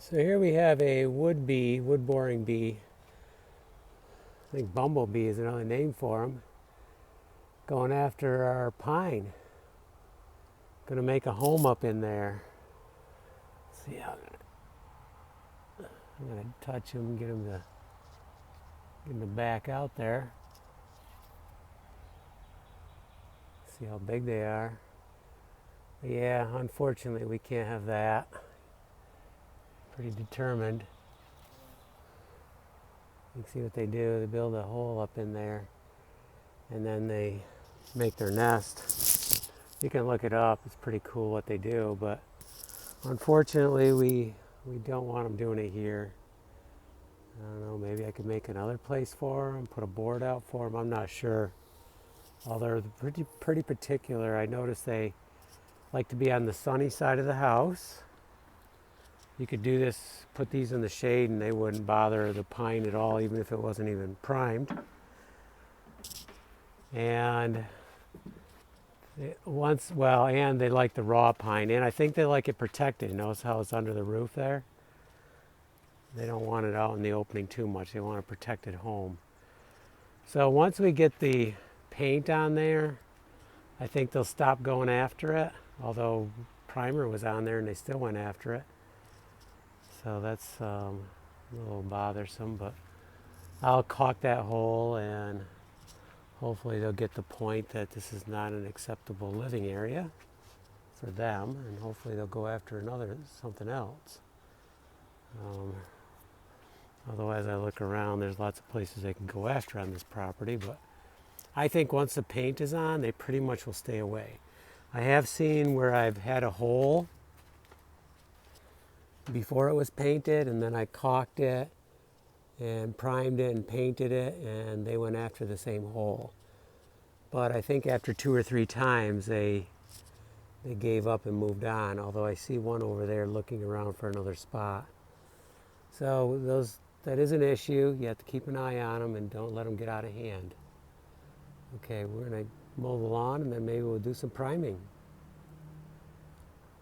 So here we have a wood bee, wood boring bee. I think bumblebee is another name for them. Going after our pine. Gonna make a home up in there. Let's see how I'm gonna touch him, get him to back out there. See how big they are. Yeah, unfortunately we can't have that. Pretty determined. You can see what they do. They build a hole up in there and then they make their nest. You can look it up. It's pretty cool what they do, but unfortunately we don't want them doing it here. I don't know, maybe I could make another place for them, put a board out for them. I'm not sure. Well, they're pretty particular. I noticed they like to be on the sunny side of the house. You could do this, put these in the shade and they wouldn't bother the pine at all, even if it wasn't even primed. And and they like the raw pine, and I think they like it protected. Notice how it's under the roof there? They don't want it out in the opening too much. They want a protected home. So once we get the paint on there, I think they'll stop going after it, although primer was on there and they still went after it. So that's a little bothersome, but I'll caulk that hole and hopefully they'll get the point that this is not an acceptable living area for them, and hopefully they'll go after something else. Although as I look around, there's lots of places they can go after on this property, but I think once the paint is on, they pretty much will stay away. I have seen where I've had a hole before it was painted, and then I caulked it and primed it and painted it, and they went after the same hole. But I think after 2 or 3 times, they gave up and moved on, although I see one over there looking around for another spot. So that is an issue. You have to keep an eye on them and don't let them get out of hand. Okay, we're going to mow the lawn and then maybe we'll do some priming.